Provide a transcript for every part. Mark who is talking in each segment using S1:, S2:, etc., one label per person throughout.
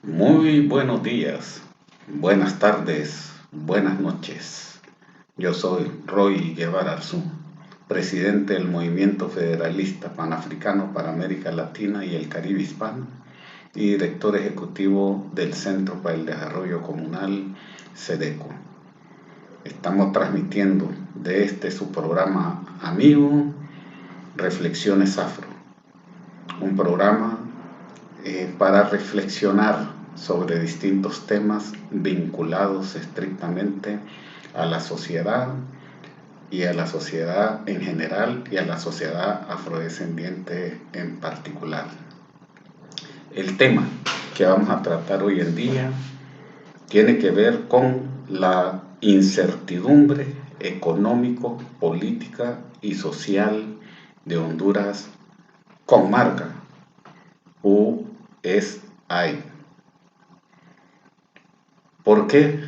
S1: Muy buenos días, buenas tardes, buenas noches. Yo soy Roy Guevara Arzú, presidente del Movimiento Federalista Panafricano para América Latina y el Caribe Hispano y director ejecutivo del Centro para el Desarrollo Comunal, CEDECO. Estamos transmitiendo de su programa amigo, Reflexiones Afro, un programa para reflexionar sobre distintos temas vinculados estrictamente a la sociedad y a la sociedad en general y a la sociedad afrodescendiente en particular. El tema que vamos a tratar hoy en día tiene que ver con la incertidumbre económico, política y social de Honduras con marca USAID. ¿Por qué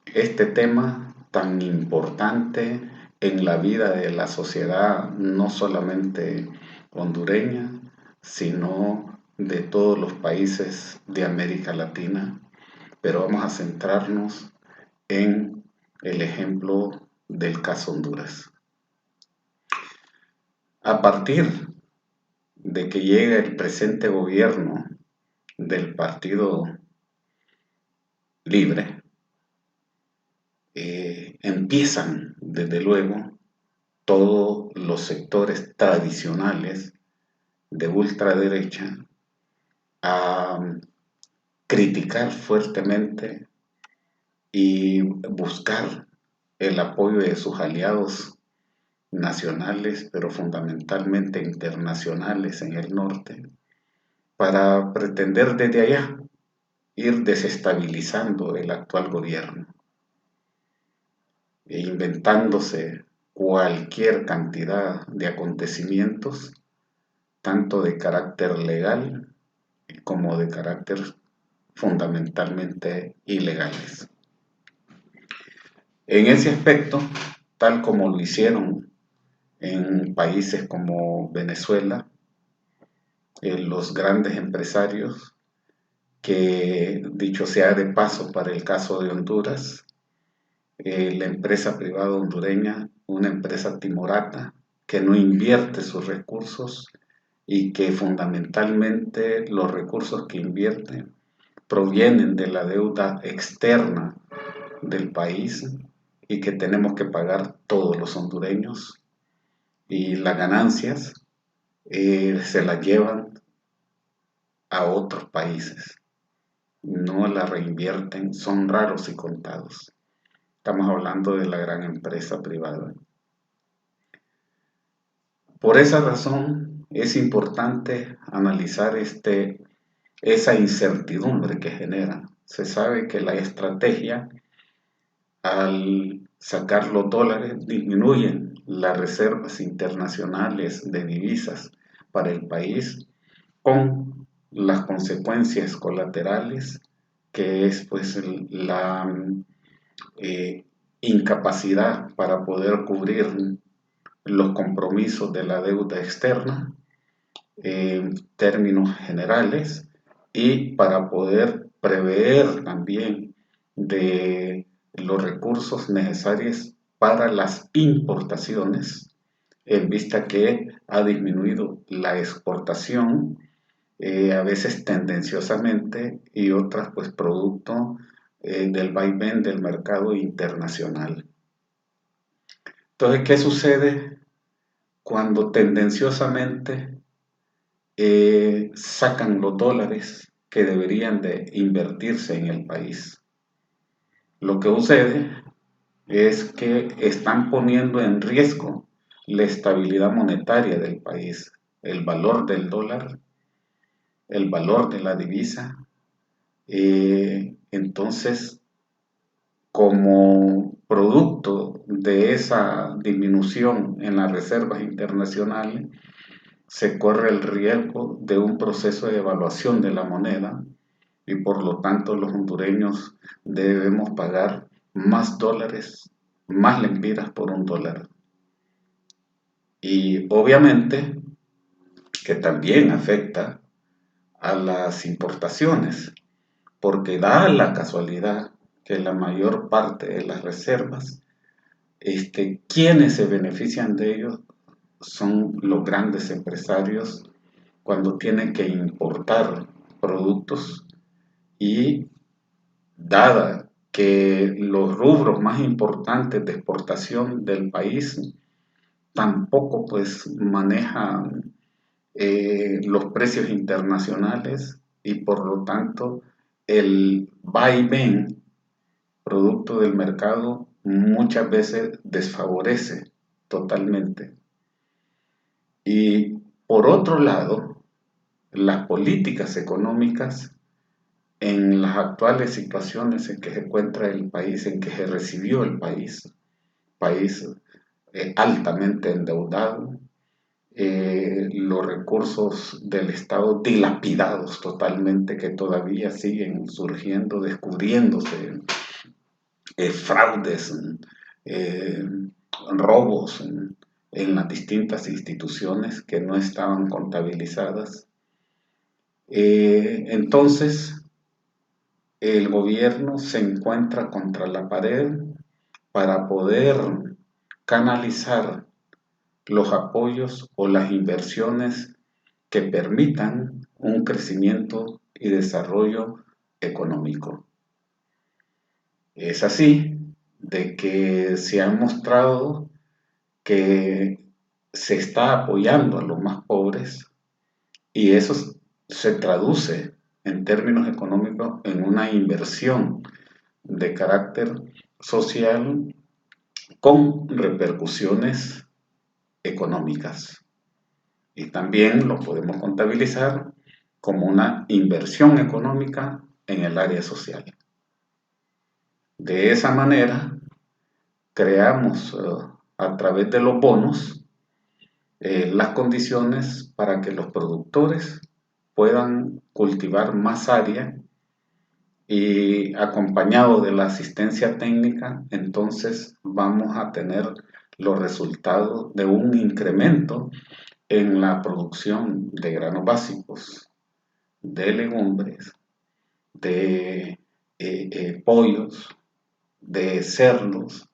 S1: este tema tan importante en la vida de la sociedad, no solamente hondureña, sino de todos los países de América Latina? Pero vamos a centrarnos en el ejemplo del caso Honduras. A partir de que llega el presente gobierno del Partido Libre, empiezan desde luego todos los sectores tradicionales de ultraderecha a criticar fuertemente y buscar el apoyo de sus aliados nacionales, pero fundamentalmente internacionales en el norte, para pretender desde allá ir desestabilizando el actual gobierno e inventándose cualquier cantidad de acontecimientos, tanto de carácter legal como de carácter fundamentalmente ilegales. En ese aspecto, tal como lo hicieron en países como Venezuela, los grandes empresarios, que dicho sea de paso para el caso de Honduras, la empresa privada hondureña, una empresa timorata que no invierte sus recursos y que fundamentalmente los recursos que invierte provienen de la deuda externa del país y que tenemos que pagar todos los hondureños, y las ganancias se las llevan a otros países, no las reinvierten, son raros y contados. Estamos hablando de la gran empresa privada. Por esa razón es importante analizar esa incertidumbre que genera. Se sabe que la estrategia, al sacar los dólares, disminuyen las reservas internacionales de divisas para el país, con las consecuencias colaterales que es pues la incapacidad para poder cubrir los compromisos de la deuda externa en términos generales, y para poder prever también de los recursos necesarios para las importaciones, en vista que ha disminuido la exportación, a veces tendenciosamente, y otras pues producto del vaivén del mercado internacional. Entonces, ¿qué sucede cuando tendenciosamente sacan los dólares que deberían de invertirse en el país? Lo que sucede es que están poniendo en riesgo la estabilidad monetaria del país, el valor del dólar, el valor de la divisa. Entonces, como producto de esa disminución en las reservas internacionales, se corre el riesgo de un proceso de devaluación de la moneda, y por lo tanto los hondureños debemos pagar más dólares, más lempiras por un dólar. Y obviamente que también afecta a las importaciones. porque da la casualidad que la mayor parte de las reservas, quienes se benefician de ellos son los grandes empresarios cuando tienen que importar productos y dada que los rubros más importantes de exportación del país tampoco pues manejan los precios internacionales y por lo tanto el vaivén producto del mercado muchas veces desfavorece totalmente. Y por otro lado, las políticas económicas en las actuales situaciones en que se encuentra el país, en que se recibió el país altamente endeudado, los recursos del Estado dilapidados totalmente, que todavía siguen surgiendo, descubriéndose fraudes, eh, robos en las distintas instituciones que no estaban contabilizadas. Entonces, el gobierno se encuentra contra la pared para poder canalizar los apoyos o las inversiones que permitan un crecimiento y desarrollo económico. Es así de que se ha mostrado que se está apoyando a los más pobres y eso se traduce en términos económicos en una inversión de carácter social con repercusiones económicas. Y también lo podemos contabilizar como una inversión económica en el área social. De esa manera, creamos a través de los bonos las condiciones para que los productores puedan cultivar más área y acompañado de la asistencia técnica, entonces vamos a tener los resultados de un incremento en la producción de granos básicos, de legumbres, de pollos, de cerdos,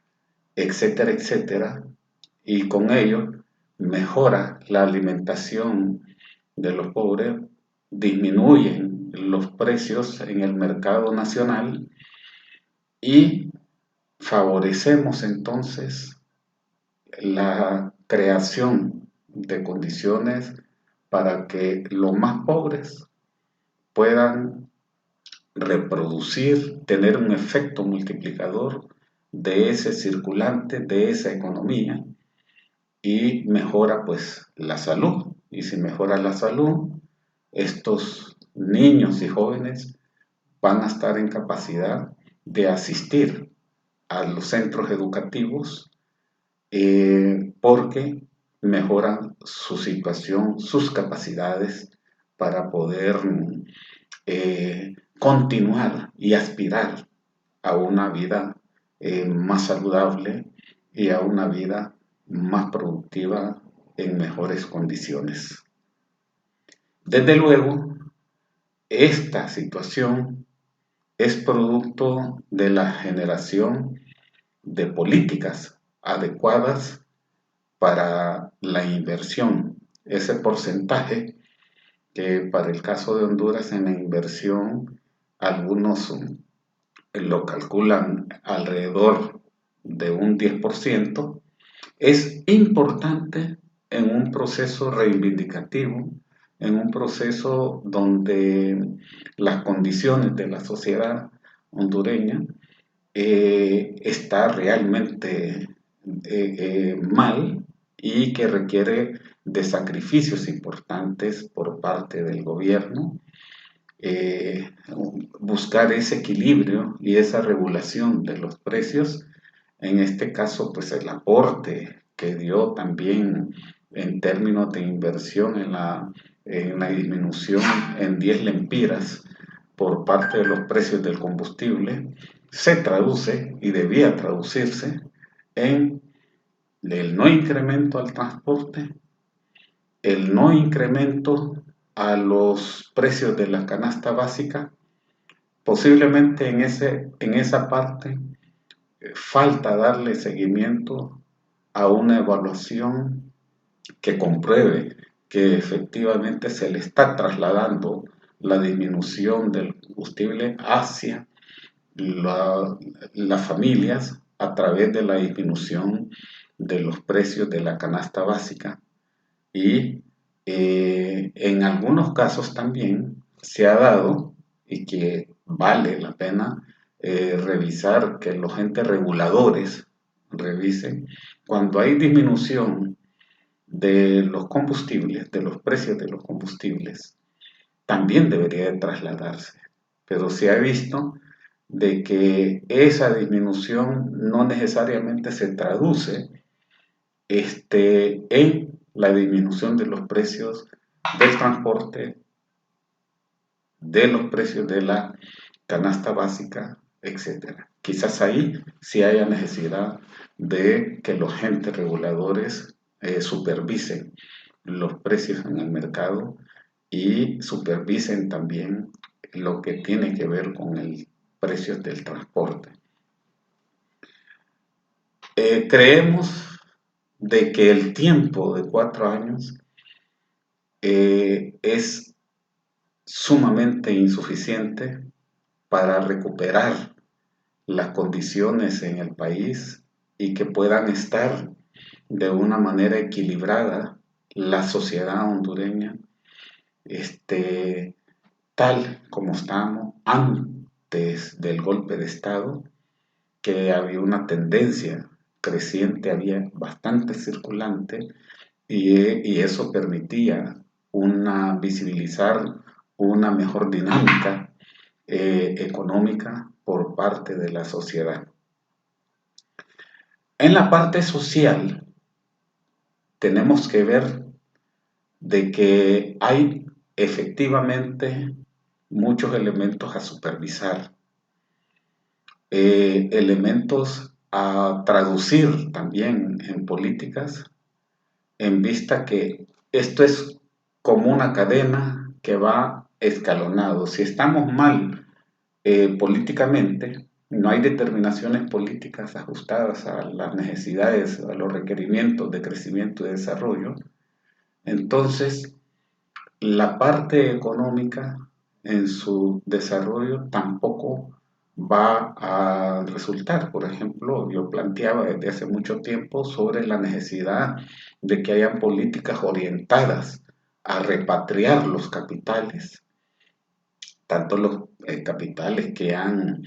S1: etcétera, etcétera, y con ello mejora la alimentación de los pobres, disminuyen los precios en el mercado nacional y favorecemos entonces la creación de condiciones para que los más pobres puedan reproducir, tener un efecto multiplicador de ese circulante, de esa economía y mejora pues la salud. Y si mejora la salud, estos niños y jóvenes van a estar en capacidad de asistir a los centros educativos porque mejoran su situación, sus capacidades para poder continuar y aspirar a una vida más saludable y a una vida más productiva en mejores condiciones. Desde luego, esta situación es producto de la generación de políticas adecuadas para la inversión. Ese porcentaje que para el caso de Honduras en la inversión algunos lo calculan alrededor de un 10%, es importante en un proceso reivindicativo, en un proceso donde las condiciones de la sociedad hondureña está realmente mal y que requiere de sacrificios importantes por parte del gobierno, buscar ese equilibrio y esa regulación de los precios. En este caso, pues el aporte que dio también en términos de inversión en la disminución en 10 lempiras por parte de los precios del combustible, se traduce y debía traducirse en el no incremento al transporte, el no incremento a los precios de la canasta básica Posiblemente en esa parte falta darle seguimiento a una evaluación que compruebe que efectivamente se le está trasladando la disminución del combustible hacia la- las familias a través de la disminución de los precios de la canasta básica. Y en algunos casos también se ha dado, y que vale la pena revisar, que los entes reguladores revisen, cuando hay disminución de los combustibles, de los precios de los combustibles, también debería de trasladarse. Pero se ha visto de que esa disminución no necesariamente se traduce en la disminución de los precios del transporte, de los precios de la canasta básica, etcétera. Quizás ahí sí haya necesidad de que los entes reguladores supervisen los precios en el mercado y supervisen también lo que tiene que ver con el precio del transporte. Creemos de que el tiempo de 4 años es sumamente insuficiente para recuperar las condiciones en el país y que puedan estar de una manera equilibrada la sociedad hondureña, tal como estábamos antes del golpe de Estado, que había una tendencia creciente, había bastante circulante y eso permitía visibilizar una mejor dinámica económica por parte de la sociedad. En la parte social tenemos que ver de que hay efectivamente muchos elementos a supervisar, elementos a traducir también en políticas, en vista que esto es como una cadena que va escalonado. Si estamos mal políticamente, no hay determinaciones políticas ajustadas a las necesidades, a los requerimientos de crecimiento y desarrollo, entonces la parte económica en su desarrollo tampoco va a resultar. Por ejemplo, yo planteaba desde hace mucho tiempo sobre la necesidad de que hayan políticas orientadas a repatriar los capitales, tanto los capitales que han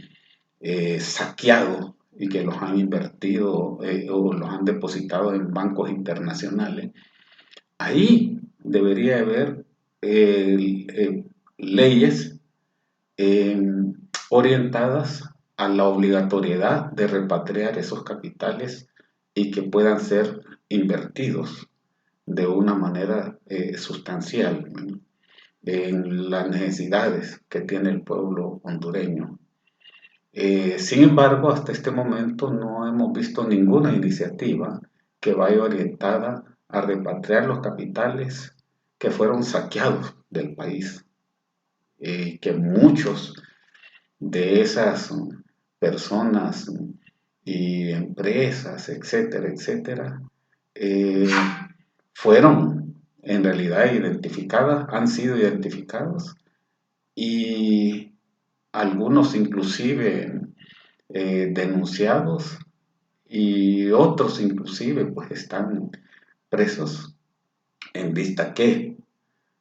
S1: saqueado y que los han invertido o los han depositado en bancos internacionales. Ahí debería haber leyes eh, orientadas a la obligatoriedad de repatriar esos capitales y que puedan ser invertidos de una manera sustancial, ¿no?, en las necesidades que tiene el pueblo hondureño. Sin embargo, hasta este momento no hemos visto ninguna iniciativa que vaya orientada a repatriar los capitales que fueron saqueados del país, que muchos de esas personas y empresas, etcétera, etcétera, eh, fueron en realidad identificadas, han sido identificados y algunos inclusive denunciados y otros inclusive pues están presos, en vista que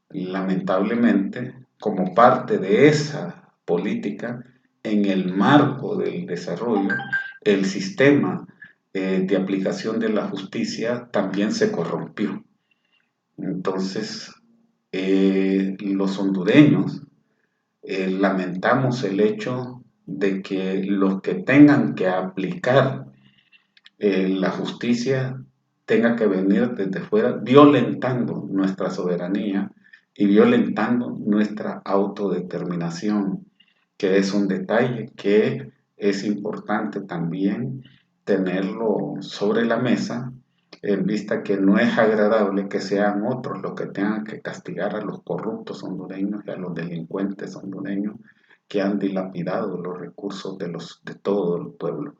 S1: lamentablemente como parte de esa política en el marco del desarrollo el sistema de aplicación de la justicia también se corrompió. Entonces los hondureños lamentamos el hecho de que los que tengan que aplicar la justicia tenga que venir desde fuera, violentando nuestra soberanía y violentando nuestra autodeterminación, que es un detalle que es importante también tenerlo sobre la mesa, en vista que no es agradable que sean otros los que tengan que castigar a los corruptos hondureños y a los delincuentes hondureños que han dilapidado los recursos de todo el pueblo.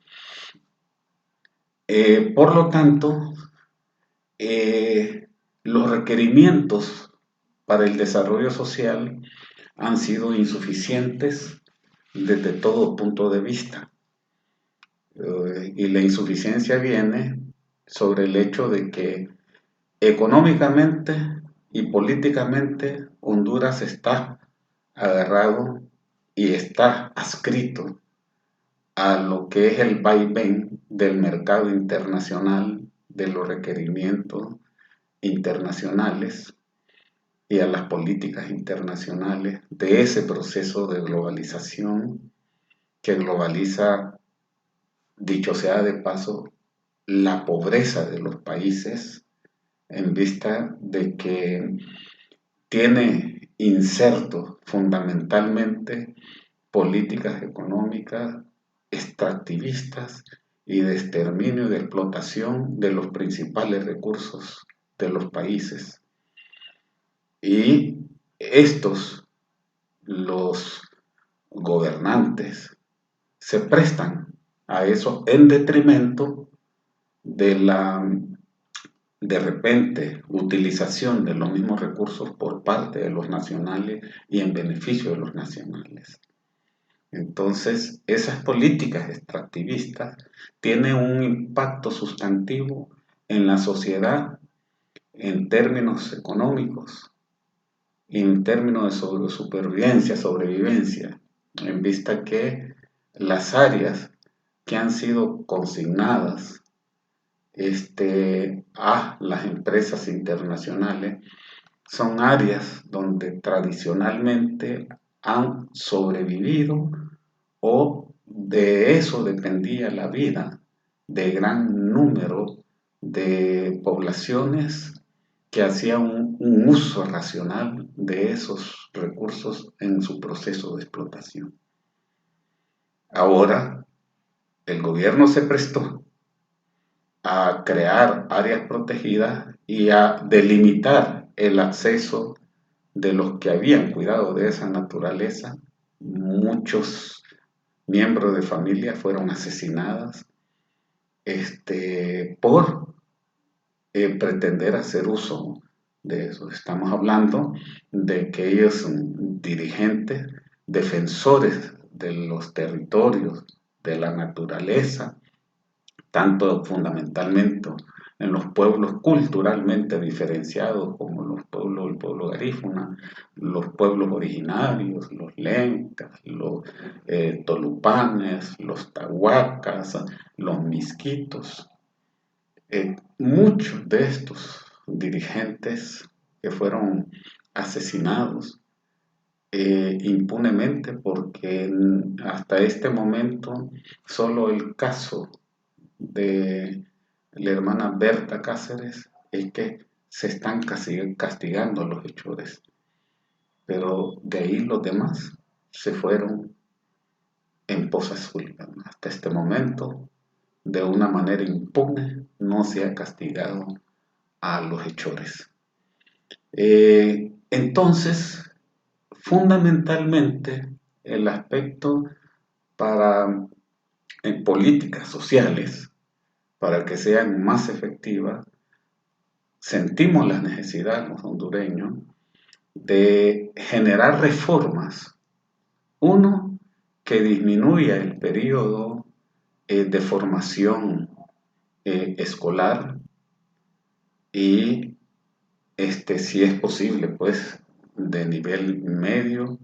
S1: Por lo tanto, los requerimientos para el desarrollo social han sido insuficientes desde todo punto de vista. Y la insuficiencia viene sobre el hecho de que económicamente y políticamente Honduras está agarrado y está adscrito a lo que es el vaivén del mercado internacional, de los requerimientos internacionales y a las políticas internacionales de ese proceso de globalización que globaliza, dicho sea de paso, la pobreza de los países en vista de que tiene insertos fundamentalmente políticas económicas extractivistas y de exterminio y de explotación de los principales recursos de los países. Y estos, los gobernantes, se prestan a eso en detrimento de la de repente utilización de los mismos recursos por parte de los nacionales y en beneficio de los nacionales. Entonces, esas políticas extractivistas tienen un impacto sustantivo en la sociedad en términos económicos, en términos de supervivencia, sobrevivencia, en vista que las áreas que han sido consignadas a las empresas internacionales son áreas donde tradicionalmente han sobrevivido o de eso dependía la vida de gran número de poblaciones que hacían un uso racional de esos recursos en su proceso de explotación. Ahora, el gobierno se prestó a crear áreas protegidas y a delimitar el acceso de los que habían cuidado de esa naturaleza. Muchos miembros de familia fueron asesinadas por pretender hacer uso de eso. Estamos hablando de que ellos son dirigentes, defensores de los territorios, de la naturaleza, tanto fundamentalmente en los pueblos culturalmente diferenciados como el pueblo garífuna, los pueblos originarios, los lencas, los tolupanes, los tahuacas, los misquitos. Muchos de estos dirigentes que fueron asesinados impunemente porque hasta este momento solo el caso de la hermana Berta Cáceres es que se están castigando a los hechores, pero de ahí los demás se fueron en posa azul. Hasta este momento, de una manera impune, no se ha castigado a los hechores. Entonces, fundamentalmente, el aspecto para en políticas sociales, para que sean más efectivas, sentimos la necesidad, los hondureños, de generar reformas. Uno, que disminuya el periodo de formación escolar y, si es posible, pues, de nivel medio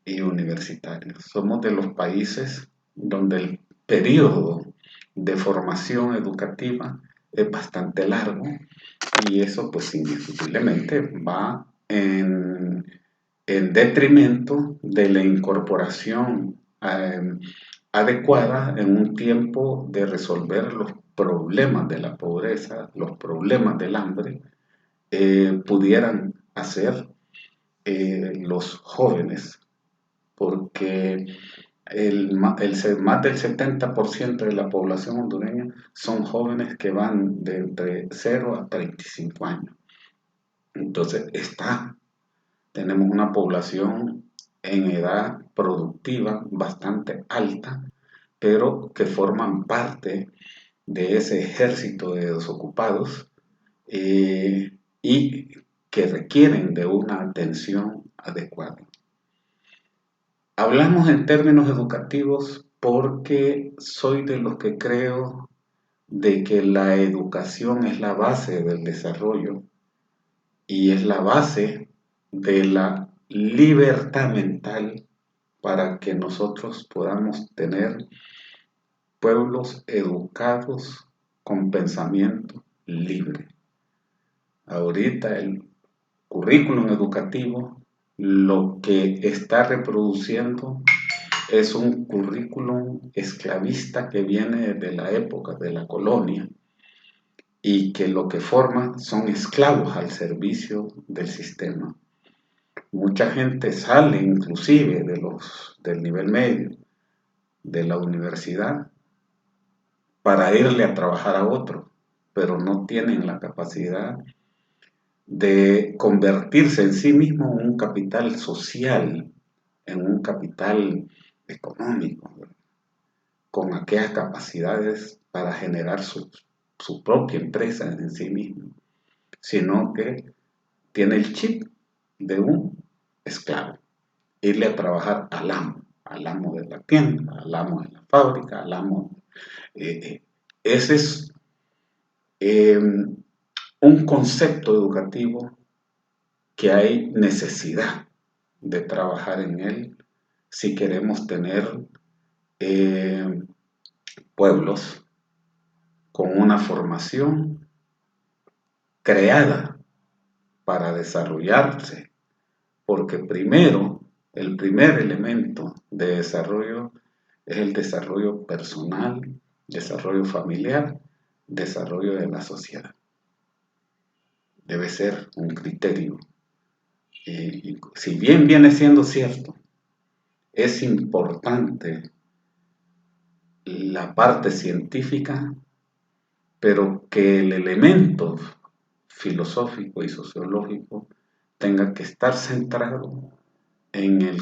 S1: y universitario. Somos de los países donde el periodo de formación educativa es bastante largo y eso pues indiscutiblemente va en detrimento de la incorporación adecuada en un tiempo de resolver los problemas de la pobreza, los problemas del hambre, pudieran hacer los jóvenes, porque más del 70% de la población hondureña son jóvenes que van de entre 0 a 35 años. Entonces tenemos una población en edad productiva bastante alta, pero que forman parte de ese ejército de desocupados y que requieren de una atención adecuada. Hablamos en términos educativos porque soy de los que creo de que la educación es la base del desarrollo y es la base de la libertad mental para que nosotros podamos tener pueblos educados con pensamiento libre. Ahorita el currículum educativo lo que está reproduciendo es un currículum esclavista que viene de la época de la colonia y que lo que forma son esclavos al servicio del sistema. Mucha gente sale inclusive del nivel medio, de la universidad, para irle a trabajar a otro, pero no tienen la capacidad de convertirse en sí mismo en un capital social, en un capital económico, ¿verdad? Con aquellas capacidades para generar su propia empresa en sí mismo, sino que tiene el chip de un esclavo, irle a trabajar al amo de la tienda, al amo de la fábrica, al amo. Ese es eh, un concepto educativo que hay necesidad de trabajar en él si queremos tener eh, pueblos con una formación creada para desarrollarse, porque primero, el primer elemento de desarrollo es el desarrollo personal, desarrollo familiar, desarrollo de la sociedad. Debe ser un criterio. Y si bien viene siendo cierto, es importante la parte científica, pero que el elemento filosófico y sociológico tenga que estar centrado en el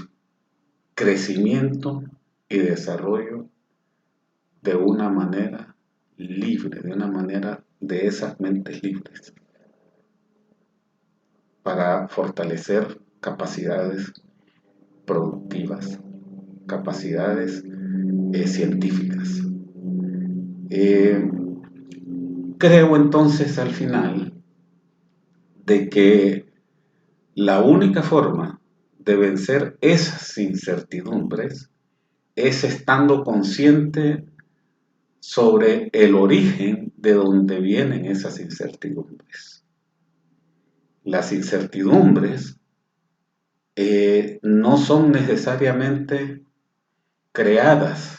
S1: crecimiento y desarrollo de una manera libre, de una manera de esas mentes libres, para fortalecer capacidades productivas, capacidades científicas. Creo entonces al final de que la única forma de vencer esas incertidumbres es estando consciente sobre el origen de donde vienen esas incertidumbres. Las incertidumbres no son necesariamente creadas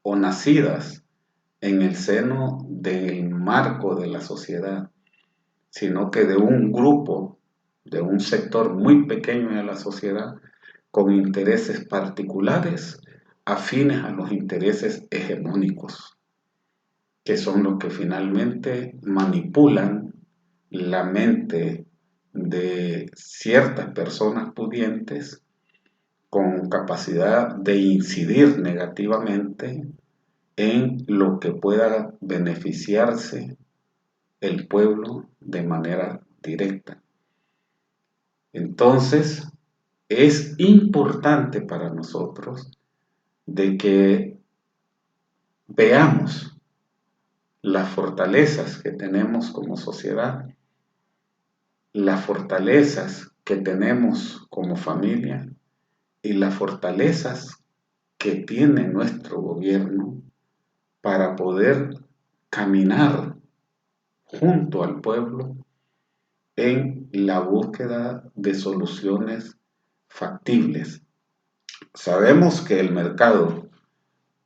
S1: o nacidas en el seno del marco de la sociedad, sino que de un grupo, de un sector muy pequeño de la sociedad, con intereses particulares afines a los intereses hegemónicos, que son los que finalmente manipulan la mente de ciertas personas pudientes con capacidad de incidir negativamente en lo que pueda beneficiarse el pueblo de manera directa. Entonces, es importante para nosotros de que veamos las fortalezas que tenemos como sociedad, las fortalezas que tenemos como familia y las fortalezas que tiene nuestro gobierno para poder caminar junto al pueblo en la búsqueda de soluciones factibles. Sabemos que el mercado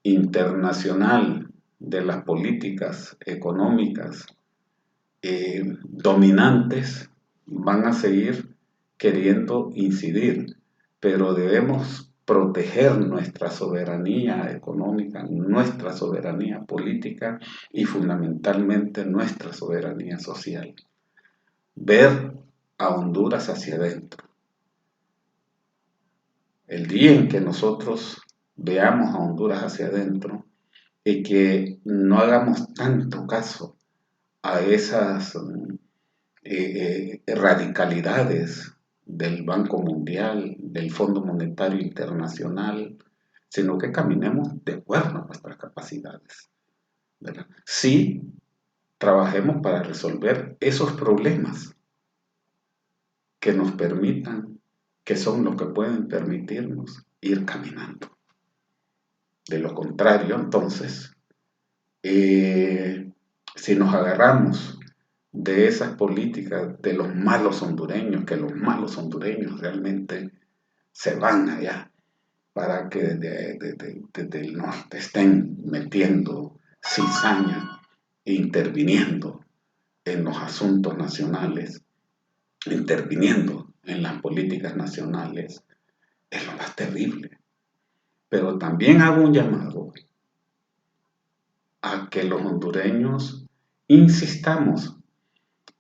S1: internacional de las políticas económicas dominantes van a seguir queriendo incidir, pero debemos proteger nuestra soberanía económica, nuestra soberanía política y fundamentalmente nuestra soberanía social. Ver a Honduras hacia adentro. El día en que nosotros veamos a Honduras hacia adentro y que no hagamos tanto caso a esas radicalidades del Banco Mundial, del Fondo Monetario Internacional, sino que caminemos de acuerdo a nuestras capacidades, ¿verdad? Sí, trabajemos para resolver esos problemas que nos permitan, que son los que pueden permitirnos ir caminando. De lo contrario, entonces, si nos agarramos de esas políticas de los malos hondureños, que los malos hondureños realmente se van allá para que desde el norte estén metiendo cizaña, interviniendo en los asuntos nacionales, interviniendo en las políticas nacionales, es lo más terrible. Pero también hago un llamado a que los hondureños insistamos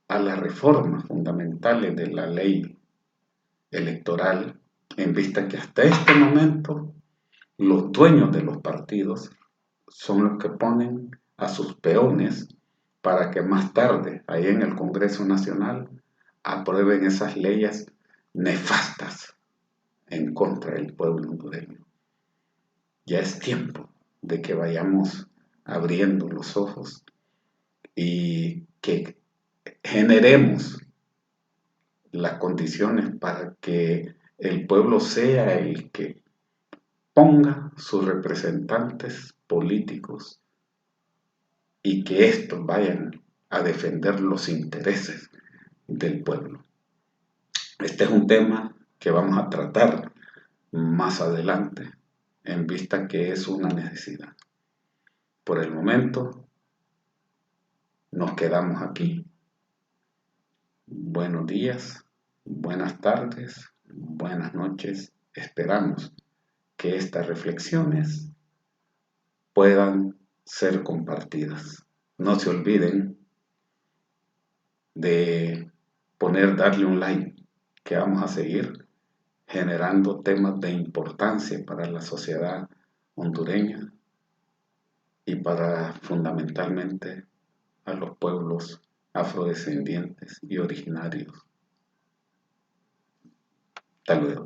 S1: a las reformas fundamentales de la ley electoral, en vista que hasta este momento los dueños de los partidos son los que ponen a sus peones para que más tarde, ahí en el Congreso Nacional, aprueben esas leyes nefastas en contra del pueblo hondureño. Ya es tiempo de que vayamos abriendo los ojos y que generemos las condiciones para que el pueblo sea el que ponga sus representantes políticos y que estos vayan a defender los intereses del pueblo. Este es un tema que vamos a tratar más adelante, en vista que es una necesidad. Por el momento, nos quedamos aquí. Buenos días, buenas tardes, buenas noches. Esperamos que estas reflexiones puedan ser compartidas. No se olviden de darle un like, que vamos a seguir generando temas de importancia para la sociedad hondureña y para fundamentalmente a los pueblos afrodescendientes y originarios. Hasta luego.